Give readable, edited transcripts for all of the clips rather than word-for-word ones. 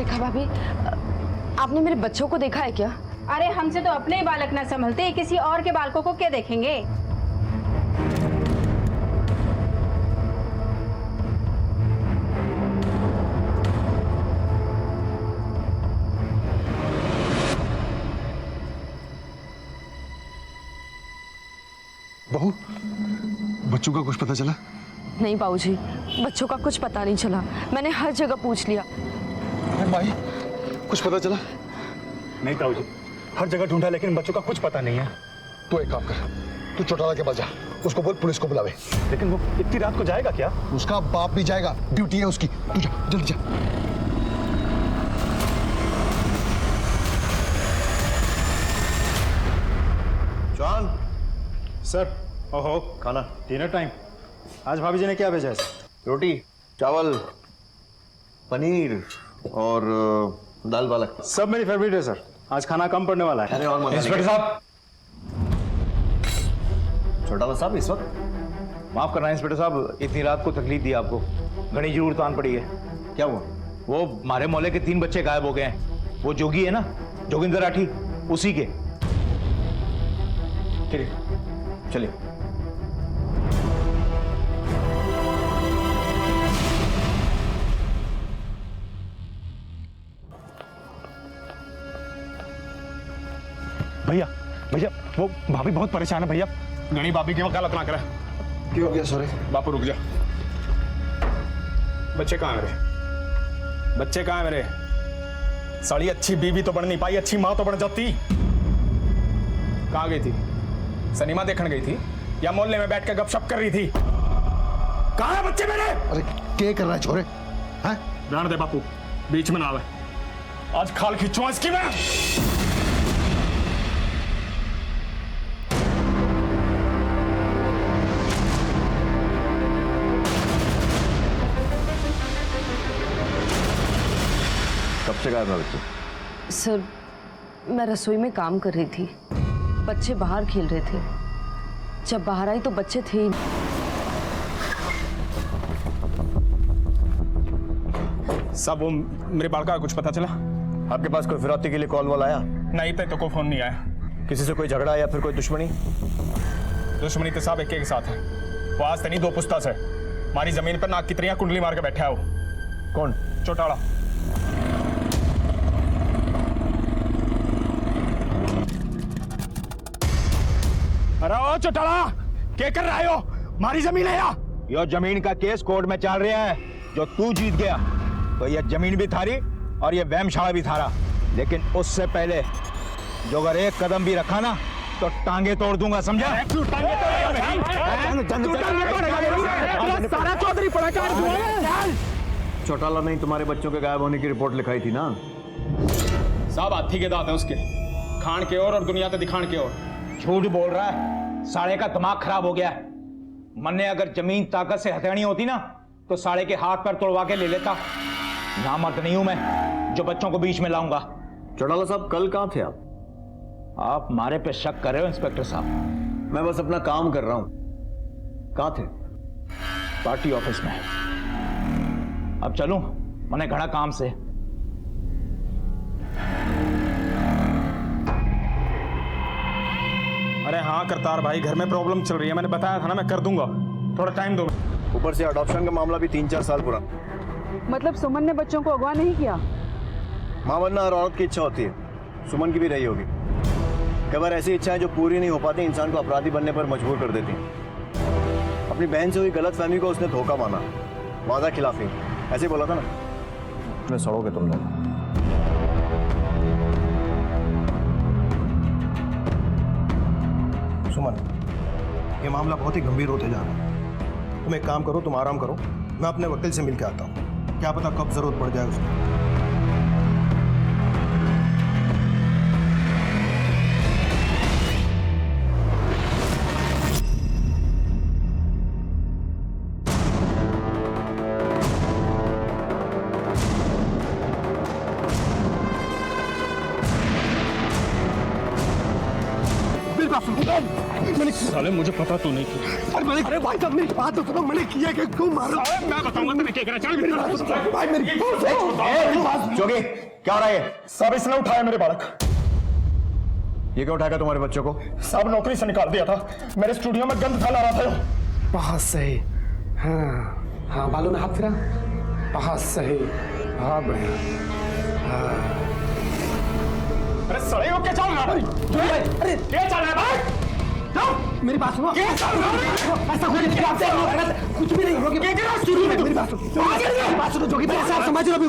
रेखा भाभी, आपने मेरे बच्चों को देखा है क्या? अरे हमसे तो अपने ही बालक ना संभलते, किसी और के बालकों को क्या देखेंगे? बहू, बच्चों का कुछ पता चला? नहीं बाबूजी, बच्चों का कुछ पता नहीं चला। मैंने हर जगह पूछ लिया। भाई, कुछ पता चला? नहीं ताऊ जी, हर जगह ढूंढा लेकिन बच्चों का कुछ पता नहीं है। तू एक काम कर, तू चौटाला के पास जा, उसको बोल पुलिस को बुलावे। लेकिन वो इतनी रात को जाएगा क्या? उसका बाप भी जाएगा, ड्यूटी है उसकी। तू जा, जल्दी जा। John sir. ओहो, खाना डिनर टाइम। आज भाभी जी ने क्या भेजा है? रोटी, चावल, पनीर और दाल पालक। सब मेरी फेवरेट है सर। आज खाना कम पड़ने वाला है। अरे और मजा इंस्पेक्टर साहब, छोटा साहब इस वक्त माफ करना इंस्पेक्टर साहब, इतनी रात को तकलीफ दी आपको। घनी जरूरत आन पड़ी है। क्या हुआ? वो हमारे मोहल्ले के 3 बच्चे गायब हो गए हैं। वो जोगी है ना, जोगिंदर राठी, उसी के। चलिए। भैया भैया, वो भाभी बहुत परेशान है भैया। गणी भाभी की वकालत ना करे। क्या हो गया? सॉरी बापू रुक जा। बच्चे कहाँ है मेरे? बच्चे कहाँ है मेरे? साली अच्छी बीवी तो बन नहीं पाई, अच्छी माँ तो बन जाती। कहाँ गई थी? सिनेमा देखने गई थी या मोहल्ले में बैठ के गपशप कर रही थी? कहाँ है बच्चे मेरे? अरे क्या कर रहा है छोरे? हैं? रहने दे बापू, बीच में ना आवे। आज खाल खींचूं इसकी मैं। कब से गायब है बच्चे? सर, मैं रसोई में काम कर रही थी, बच्चे बाहर खेल रहे थे। जब बाहर आई तो बच्चे थे ही नहीं। सब वो मेरे बालका का कुछ पता चला? आपके पास कोई फिरौती के लिए कॉल वॉल आया? नहीं तो कोई फोन नहीं आया। किसी से कोई झगड़ा या फिर कोई दुश्मनी? दुश्मनी तो साहब एक के साथ है। वो आज तनी 2 पुस्ता से हमारी जमीन पर नाक की तरह कुंडली मार के बैठा है। वो कौन? चौटाला। अरे ओ चौटाला, क्या कर रहा हो? हमारी जमीन है या? यो जमीन का केस कोर्ट में चल रहा है। जो तू जीत गया तो ये जमीन भी थारी और ये वहमशाला भी थारा। लेकिन उससे पहले जो अगर एक कदम भी रखा ना तो टांगे तोड़ दूंगा, समझा? सारा चौधरी पड़ा चौटाला नहीं तुम्हारे बच्चों के गायब होने की रिपोर्ट लिखाई थी ना? साहब हाथी के दांत है उसके, खान के और दुनिया ते दिखान के और। झूठ बोल रहा है। साले का दिमाग खराब हो गया है। मन्ने अगर जमीन ताकत से हथेनी होती ना तो साले के हाथ पैर तोड़वा के ले लेता। नामर्द नहीं हूं मैं जो बच्चों को बीच में लाऊंगा। चौटाला साहब, कल कहाँ थे आप? आप मारे पे शक कर रहे हो इंस्पेक्टर साहब? मैं बस अपना काम कर रहा हूं। कहाँ थे? पार्टी ऑफिस में। अब चलूं, मैंने घड़ा काम से। अरे हाँ करतार भाई, घर में प्रॉब्लम चल रही है। मैंने बताया था ना, मैं कर दूंगा, थोड़ा टाइम दो। ऊपर से अडॉप्शन का मामला भी 3-4 साल पुराना। मतलब सुमन ने बच्चों को अगवा नहीं किया? मां बनना हर औरत की इच्छा होती है, सुमन की भी रही होगी। कई बार ऐसी इच्छाएं जो पूरी नहीं हो पाती इंसान को अपराधी बनने पर मजबूर कर देती हैं। अपनी बहन से हुई गलतफहमी को उसने धोखा माना, वादा खिलाफी। ऐसे बोला था ना, मैं सड़ोगे तुम लोग। सुमन, ये मामला बहुत ही गंभीर होते जा रहा है। तुम एक काम करो, तुम आराम करो, मैं अपने वकील से मिल के आता हूँ। क्या पता कब जरूरत पड़ जाए उसको। मैंने साले मुझे पता तो नहीं किया। अरे भाई साहब मेरी बात तो सुनो, मैंने किया कि क्यों मारा? मैं बताऊंगा तुम्हें क्या करा। चल मेरी बात सुन। भाई मेरी बात जोगी क्या हो रहा है? सब इसने उठाया मेरे बालक। ये क्या उठाएगा तुम्हारे बच्चों को? सब नौकरी से निकाल दिया था। मेरे स्टूडियो में गंद फैला रहा था। बहुत सही। हाँ हाँ, बालों में हाथ फिरा। बहुत सही, बहुत बढ़िया। अरे सड़े हो क्या चल रहा है? अरे क्या चल रहा है भाई? मेरी बात सुनो। क्या चल रहा है? ऐसा कुछ नहीं, आपसे कुछ भी नहीं होगा। मेरी बात सुनो जोगी भाई, ऐसा आप समझ रहे हो?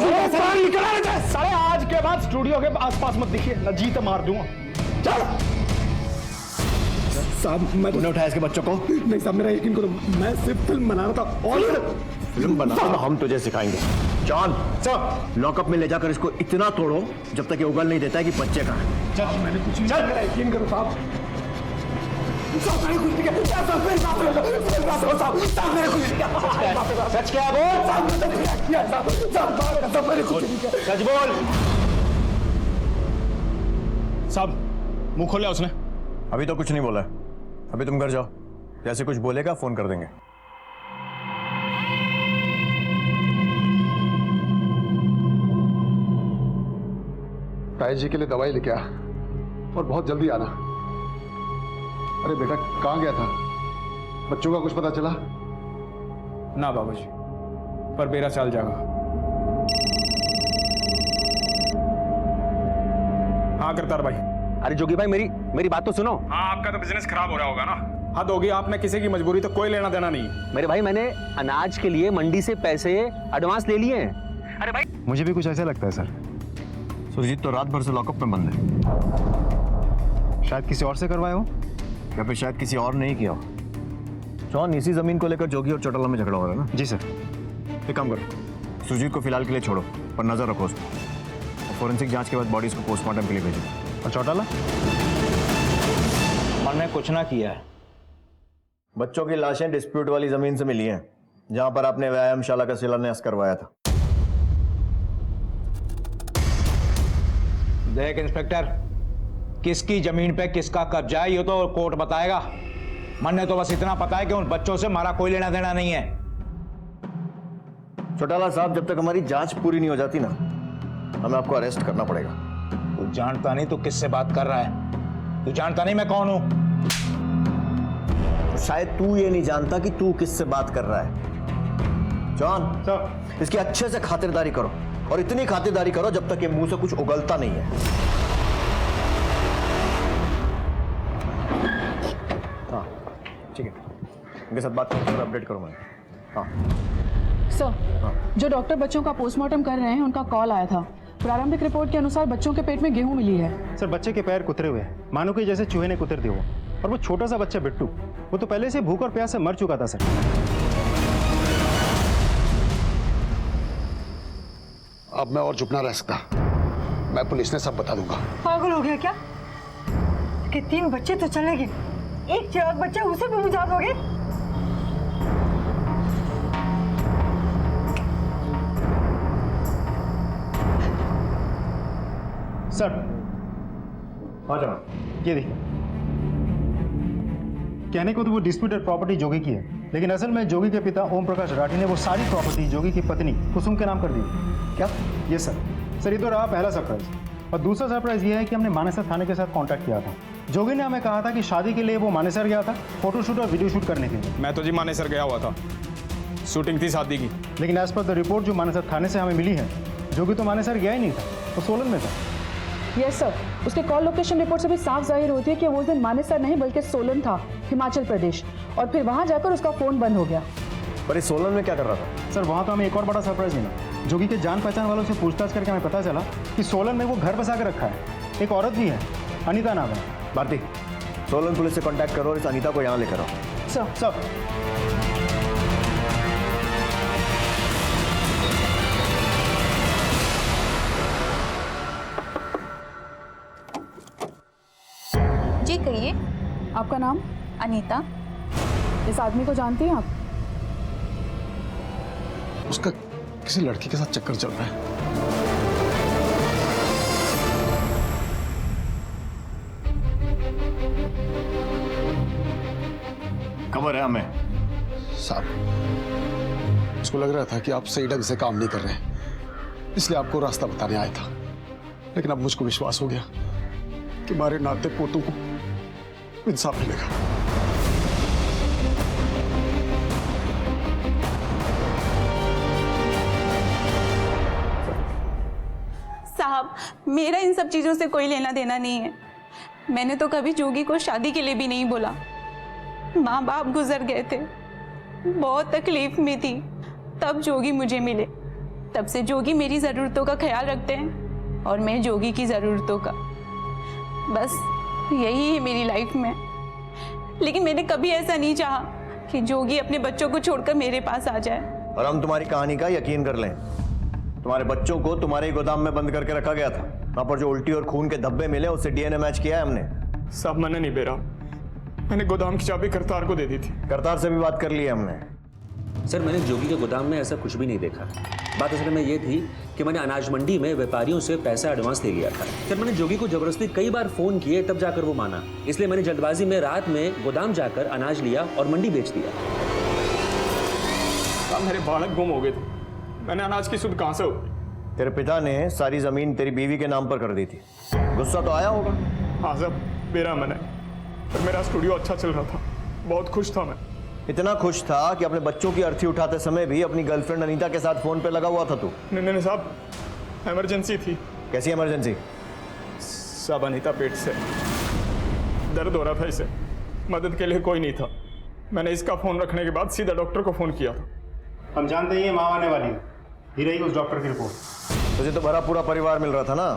साले आज के बाद स्टूडियो के आसपास मत दिखिए, न जीत मार दूंगा। चल साहब मैं तूने उठाया इसके बच्चों को? नहीं साहब, मेरा यकीन करो, मैं सिर्फ फिल्म बना रहा था। और फिल्म बनाना हम तुझे सिखाएंगे। जॉन सर, लॉकअप में ले जाकर इसको इतना तोड़ो जब तक ये उगल नहीं देता है कि बच्चे कहाँ हैं। चल मैंने कुछ नहीं किया, मेरा यकीन करो साहब। साहब मैंने कुछ नहीं किया। साहब मेरी बात सुनो, मेरी बात सुनो साहब। साहब मैंने कुछ नहीं किया। सच क्या बोल? साहब मैंने कुछ नहीं किया। साहब मैंने कुछ नहीं किया। सच बोल। साहब मुंह खोल लिया उसने। अभी तो कुछ नहीं बोला है। अभी तुम घर जाओ, जैसे कुछ बोलेगा फोन कर देंगे। ताई जी के लिए दवाई लेके आ और बहुत जल्दी आना। अरे बेटा कहाँ गया था? बच्चों का कुछ पता चला? ना बाबूजी, पर बेरा चल जाएगा। हाँ करतार भाई। अरे जोगी भाई मेरी बात तो सुनो। हाँ, आपका तो बिजनेस खराब हो रहा होगा ना। हद होगी, आपने किसी की मजबूरी तो कोई लेना देना नहीं। मेरे भाई मैंने अनाज के लिए मंडी से पैसे एडवांस ले लिए हैं। अरे भाई मुझे भी कुछ ऐसा लगता है सर। सुरजीत तो रात भर से लॉकअप में बंद है। शायद किसी और से करवाए हो या फिर शायद किसी और नहीं किया हो। जॉन, इसी जमीन को लेकर जोगी और चौटाला में झगड़ा हो रहा है ना? जी सर। एक काम करो, सुरजीत को फिलहाल के लिए छोड़ो, पर नजर रखो उसको। और फोरेंसिक जांच के बाद बॉडीज को पोस्टमार्टम के लिए भेजो। और चौटाला? मैंने कुछ ना किया है। बच्चों की लाशें डिस्प्यूट वाली जमीन से मिली हैं, जहां पर आपने व्यायामशाला का शिलान्यास करवाया था। देख इंस्पेक्टर, किसकी जमीन पे किसका कब्जा है ये तो कोर्ट बताएगा। मैंने तो बस इतना पता है कि उन बच्चों से हमारा कोई लेना देना नहीं है। चौटाला साहब, जब तक हमारी जांच पूरी नहीं हो जाती ना, हमें आपको अरेस्ट करना पड़ेगा। तू जानता नहीं तू किससे बात कर रहा है। तू जानता नहीं मैं कौन हूं। तो शायद तू ये नहीं जानता कि तू किससे बात कर रहा है। जॉन सर, इसकी अच्छे से खातिरदारी करो, और इतनी खातिरदारी करो जब तक ये मुंह से कुछ उगलता नहीं है। हाँ ठीक है, इनके साथ बात करके अपडेट करो मैं। हाँ सर, जो डॉक्टर बच्चों का पोस्टमार्टम कर रहे हैं उनका कॉल आया था। प्रारंभिक रिपोर्ट के अनुसार बच्चों के पेट में गेहूं मिली है। सर बच्चे के पैर कुतरे हुए हैं, मानो कि जैसे चूहे ने कुतर दिए हो। और वो छोटा सा बच्चा बिट्टू, वो तो पहले से भूख और प्यास से मर चुका था सर। अब मैं और चुप ना रह सकता। मैं पुलिस ने सब बता दूंगा। पागल हो गया क्या? कि 3 बच्चे तो चले गए, एक चिराग बच्चा उसे भी मुझे दोगे? सर ये देखिए, कहने को तो वो डिस्प्यूटेड प्रॉपर्टी जोगी की है, लेकिन असल में जोगी के पिता ओम प्रकाश राठी ने वो सारी प्रॉपर्टी जोगी की पत्नी कुसुम के नाम कर दी। क्या? ये सर ये तो रहा पहला सरप्राइज। और दूसरा सरप्राइज ये है कि हमने मानेसर थाने के साथ कांटेक्ट किया था। जोगी ने हमें कहा था कि शादी के लिए वो मानेसर गया था, फोटोशूट और वीडियो शूट करने के लिए। मैं तो जी मानेसर गया हुआ था, शूटिंग थी शादी की। लेकिन एज पर द रिपोर्ट जो मानेसर थाने से हमें मिली है, जोगी तो मानेसर गया ही नहीं था, वो सोलन में था। यस सर, उसके कॉल लोकेशन रिपोर्ट से भी साफ जाहिर होती है कि वो उस दिन मानेसर नहीं बल्कि सोलन था, हिमाचल प्रदेश। और फिर वहां जाकर उसका फोन बंद हो गया। पर इस सोलन में क्या कर रहा था? सर वहाँ तो हमें एक और बड़ा सरप्राइज मिला। जोगी के जान पहचान वालों से पूछताछ करके हमें पता चला कि सोलन में वो घर बसा के रखा है। एक औरत भी है, अनीता नाम है। भारती, सोलन पुलिस से कांटेक्ट करो और इस अनीता को यहाँ लेकर आओ। सब जी कहिए। आपका नाम? अनीता। इस आदमी को जानती हैं आप? उसका किसी लड़की के साथ चक्कर चल रहा है। खबर है हमें। साहब, उसको लग रहा था कि आप सही ढंग से काम नहीं कर रहे, इसलिए आपको रास्ता बताने आया था। लेकिन अब मुझको विश्वास हो गया कि हमारे नाते पोतों को इंसाफ मिलेगा। साहब, मेरा इन सब चीज़ों से कोई लेना देना नहीं है। मैंने तो कभी जोगी को शादी के लिए भी नहीं बोला। माँ बाप गुजर गए थे, बहुत तकलीफ में थी, तब जोगी मुझे मिले। तब से जोगी मेरी ज़रूरतों का ख्याल रखते हैं और मैं जोगी की ज़रूरतों का। बस यही है मेरी लाइफ में। लेकिन मैंने कभी ऐसा नहीं चाहा कि जोगी अपने बच्चों को छोड़कर मेरे पास आ जाए। और हम तुम्हारी कहानी का यकीन कर लें। तुम्हारे बच्चों को तुम्हारे ही गोदाम में बंद करके रखा गया था। वहां पर जो उल्टी और खून के धब्बे मिले उससे डीएनए मैच किया है हमने। साहब, मैंने नहीं बेरा, मैंने गोदाम की चाबी करतार को दे दी थी। करतार से भी बात कर ली है हमने। सर, मैंने जोगी के गोदाम में ऐसा कुछ भी नहीं देखा। बात असल में ये थी कि मैंने अनाज मंडी में व्यापारियों से पैसा एडवांस ले लिया था। सर, मैंने जोगी को जबरदस्ती कई बार फोन किए, तब जाकर वो माना। इसलिए मैंने जल्दबाजी में रात में गोदाम जाकर अनाज लिया और मंडी बेच दिया। साहब, मेरे बालक गुम हो गए थे, मैंने अनाज की सुध कहां से हो? तेरे पिता ने सारी जमीन तेरी बीवी के नाम पर कर दी थी। गुस्सा तो आया होगा। हाँ साहब, मेरा मन है, पर मेरा स्टूडियो अच्छा चल रहा था, बहुत खुश था मैं। इतना खुश था कि अपने बच्चों की अर्थी उठाते समय भी अपनी गर्लफ्रेंड अनीता के साथ फोन पे लगा हुआ था तू। नहीं साहब, इमरजेंसी थी। कैसी इमरजेंसी? साहब, अनीता पेट से दर्द हो रहा था, इसे मदद के लिए कोई नहीं था। मैंने इसका फोन रखने के बाद सीधा डॉक्टर को फोन किया था। हम जानते हैं ये माँ आने वाली है, ही रही उस डॉक्टर की रिपोर्ट। तुझे तो भरा पूरा परिवार मिल रहा था ना,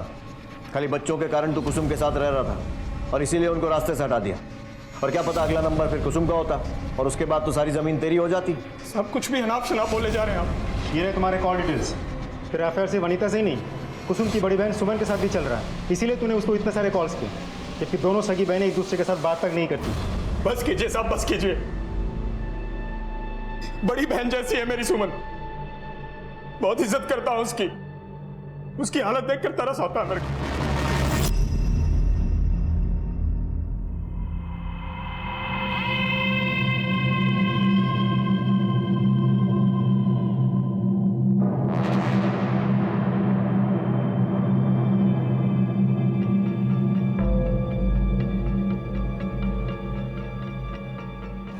खाली बच्चों के कारण तू कुसुम के साथ रह रहा था और इसीलिए उनको रास्ते से हटा दिया। और क्या पता अगला नंबर फिर कुसुम का होता और उसके बाद तो सारी जमीन तेरी हो जाती। सब कुछ भी अनाप शनाप बोले जा रहे हैं आप। ये रहे तुम्हारे कॉल डिटेल्स। तेरा अफेयर सिर्फ वनीता से ही नहीं, कुसुम की बड़ी बहन सुमन के साथ भी चल रहा है। इसीलिए तूने उसको इतने सारे कॉल्स किए, जबकि दोनों सगी बहनें एक दूसरे के साथ बात तक नहीं करती। बस कीजिए साहब, बस कीजिए। बड़ी बहन जैसी है मेरी सुमन, बहुत इज्जत करता हूं उसकी। उसकी हालत देखकर तरस आता है मेरे को।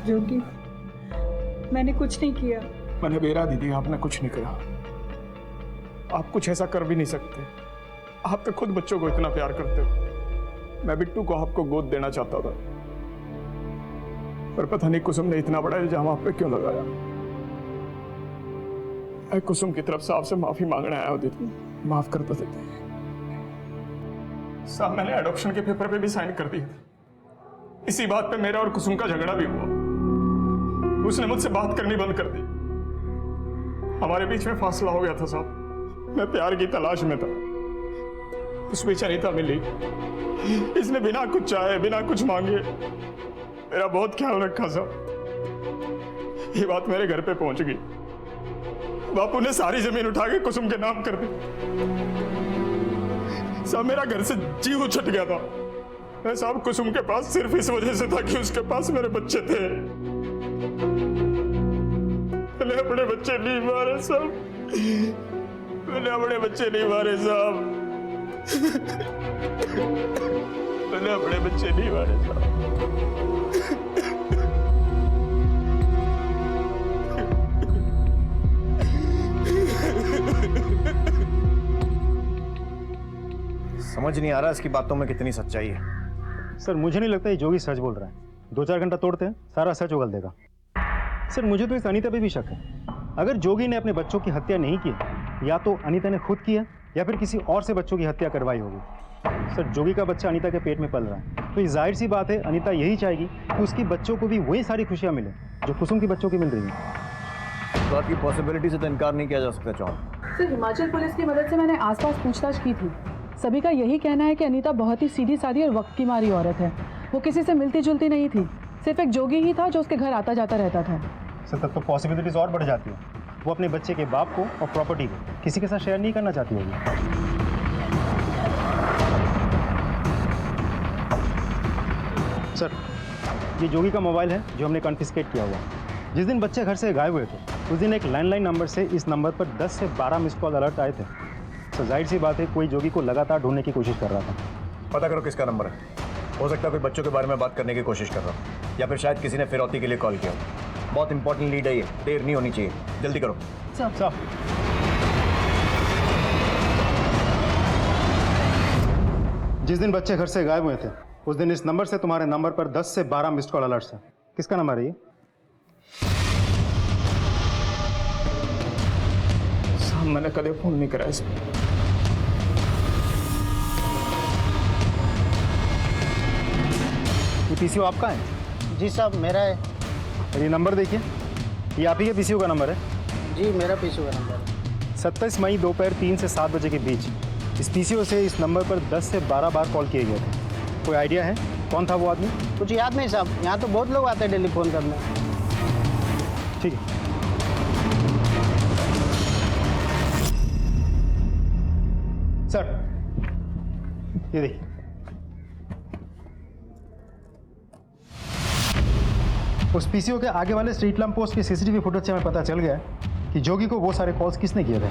जोगी, मैंने कुछ नहीं किया। मैंने बेरा दीदी, आपने कुछ नहीं करा। आप कुछ ऐसा कर भी नहीं सकते। आप तो खुद बच्चों को इतना प्यार करते हो। मैं बिट्टू को आपको गोद देना चाहता था, पर पता नहीं कुसुम ने इतना बड़ा इल्जाम आप पे क्यों लगाया। मैं कुसुम की तरफ से आपसे माफी मांगने आया हूं दीदी, माफ कर दो दीदी। साहब, मैंने एडॉप्शन के पेपर पे भी साइन कर दिए थे। इसी बात पे मेरा और कुसुम का झगड़ा भी हुआ। उसने मुझसे बात करनी बंद कर दी, हमारे बीच में फासला हो गया था साहब। मैं प्यार की तलाश में था, उस बीच अनीता मिली। इसने बिना कुछ चाहे, बिना कुछ मांगे मेरा बहुत ख्याल रखा साहब। ये बात मेरे घर पे पहुंच गई। बापू ने सारी जमीन उठा के कुसुम के नाम कर दी। साहब, मेरा घर से जीव उछट गया था। मैं साहब कुसुम के पास सिर्फ इस वजह से था कि उसके पास मेरे बच्चे थे। मैंने अपने बच्चे नहीं मारे साहब, मैंने अपने बच्चे नहीं मारे साहब, मैंने अपने बच्चे नहीं मारे साहब। समझ नहीं आ रहा इसकी बातों में कितनी सच्चाई है। सर, मुझे नहीं लगता ये जोगी सच बोल रहा है। 2-4 घंटा तोड़ते हैं, सारा सच उगल देगा। सर, मुझे तो इस अनीता पे भी शक है। अगर जोगी ने अपने बच्चों की हत्या नहीं की, या तो अनीता ने खुद किया या फिर किसी और से बच्चों की हत्या करवाई होगी। सर, जोगी का बच्चा अनीता के पेट में पल रहा है, तो ये जाहिर सी बात है अनीता यही चाहेगी कि उसकी बच्चों को भी वही सारी खुशियाँ मिले जो कुसुम की बच्चों की मिल रही है। इस बात की पॉसिबिलिटी से तो इनकार नहीं किया जा सकता चौहान। सर, हिमाचल पुलिस की मदद से मैंने आसपास पूछताछ की थी। सभी का यही कहना है कि अनीता बहुत ही सीधी सादी और वक्त की मारी औरत है। वो किसी से मिलती जुलती नहीं थी, सिर्फ एक जोगी ही था जो उसके घर आता जाता रहता था। सर, तब तो पॉसिबिलिटीज और बढ़ जाती है। वो अपने बच्चे के बाप को और प्रॉपर्टी को किसी के साथ शेयर नहीं करना चाहती होगी। सर, ये जोगी का मोबाइल है जो हमने कॉन्फिस्केट किया हुआ। जिस दिन बच्चे घर से गायब हुए थे उस दिन एक लैंडलाइन नंबर से इस नंबर पर 10 से 12 मिस कॉल अलर्ट आए थे। तो जाहिर सी बात है कोई जोगी को लगातार ढूंढने की कोशिश कर रहा था। पता करो किसका नंबर है। हो सकता है कोई बच्चों के बारे में बात करने की कोशिश कर रहा हो, या फिर शायद किसी ने फिरौती के लिए कॉल किया हो। बहुत इंपॉर्टेंट लीड है ये, देर नहीं होनी चाहिए, जल्दी करो। सर जिस दिन बच्चे घर से गायब हुए थे उस दिन इस नंबर से तुम्हारे नंबर पर 10 से 12 मिस्ड कॉल अलर्ट्स हैं। किसका नंबर है ये? साहब मैंने कभी फोन नहीं करा इसमें। ये पीसीओ आपका है? जी साहब मेरा है। और ये नंबर देखिए, ये आप ही के पीसीओ का नंबर है? जी मेरा पीसीओ का नंबर है। 27 मई दोपहर 3 से 7 बजे के बीच इस पीसीओ से इस नंबर पर 10 से 12 बार कॉल किए गए थे। कोई आइडिया है कौन था वो आदमी? कुछ याद नहीं साहब, यहाँ तो बहुत लोग आते हैं डेली फ़ोन करने। ठीक है। सर ये देखिए, उस पीसीओ के आगे वाले स्ट्रीट लैंप पोस्ट की सीसीटीवी फुटेज से हमें पता चल गया है कि जोगी को वो सारे कॉल्स किसने किए थे।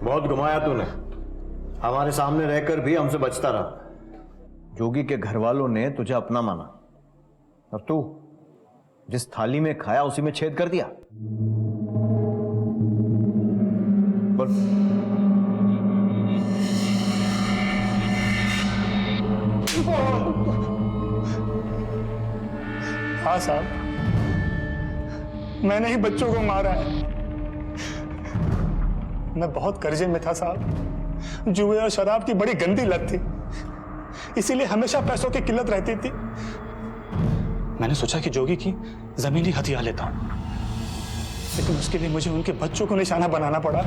बहुत घुमाया तूने, हमारे सामने रहकर भी हमसे बचता रहा। जोगी के घर वालों ने तुझे अपना माना और तू जिस थाली में खाया उसी में छेद कर दिया। बोल। हाँ साहब, मैंने ही बच्चों को मारा है। मैं बहुत कर्जे में था साहब, जुए और शराब की बड़ी गंदी लत थी, इसीलिए हमेशा पैसों की किल्लत रहती थी। मैंने सोचा कि जोगी की जमीन ही हथिया लेता हूं, लेकिन उसके लिए मुझे उनके बच्चों को निशाना बनाना पड़ा।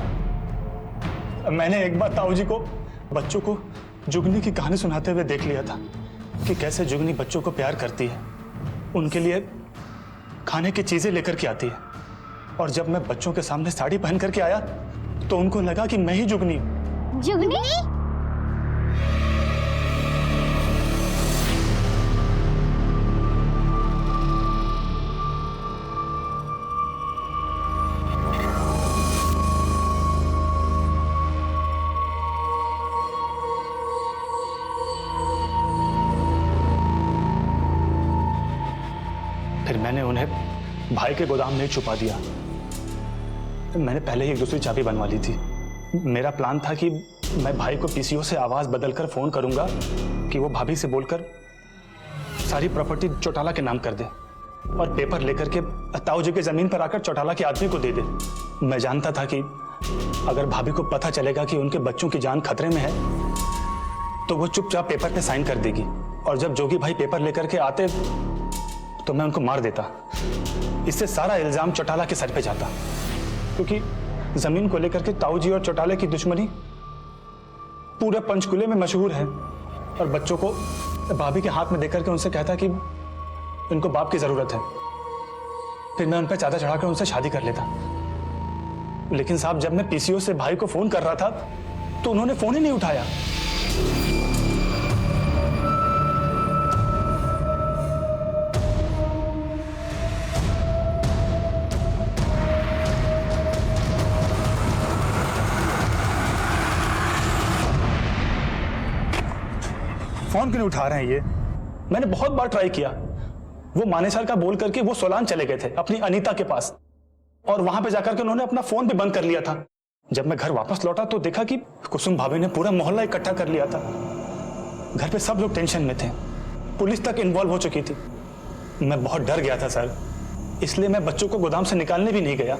मैंने एक बार ताऊ जी को बच्चों को जुगनी की कहानी सुनाते हुए देख लिया था कि कैसे जुगनी बच्चों को प्यार करती है, उनके लिए खाने की चीजें लेकर के आती है। और जब मैं बच्चों के सामने साड़ी पहन करके आया तो उनको लगा कि मैं ही जुगनी हूं। जुगनी? फिर मैंने उन्हें भाई के गोदाम में छुपा दिया। मैंने पहले ही एक दूसरी चाबी बनवा ली थी। मेरा प्लान था कि मैं भाई को पीसीओ से आवाज बदलकर फोन करूंगा कि वो भाभी से बोलकर सारी प्रॉपर्टी चौटाला के नाम कर दे और पेपर लेकर के ताऊ जी के जमीन पर आकर चौटाला के आदमी को दे दे। मैं जानता था कि अगर भाभी को पता चलेगा कि उनके बच्चों की जान खतरे में है तो वो चुपचाप पेपर पे साइन कर देगी, और जब जोगी भाई पेपर लेकर के आते तो मैं उनको मार देता। इससे सारा इल्जाम चौटाला के सर पे जाता, क्योंकि जमीन को लेकर के ताऊ जी और चौटाले की दुश्मनी पूरे पंचकुले में मशहूर है। और बच्चों को भाभी के हाथ में देकर के उनसे कहता कि इनको बाप की जरूरत है, फिर मैं उन पर चादर चढ़ाकर उनसे शादी कर लेता। लेकिन साहब, जब मैं पीसीओ से भाई को फोन कर रहा था तो उन्होंने फोन ही नहीं उठाया। फोन क्यों नहीं उठा रहे हैं ये? मैंने बहुत बार ट्राई किया। वो मानेसर का बोल करके वो सोलान चले गए थे अपनी अनीता के पास, और वहां पे जाकर के उन्होंने अपना फोन भी बंद कर लिया था। जब मैं घर वापस लौटा तो देखा कि कुसुम भाभी ने पूरा मोहल्ला इकट्ठा कर लिया था। घर पे सब लोग टेंशन में थे, पुलिस तक इन्वॉल्व हो चुकी थी। मैं बहुत डर गया था सर, इसलिए मैं बच्चों को गोदाम से निकालने भी नहीं गया।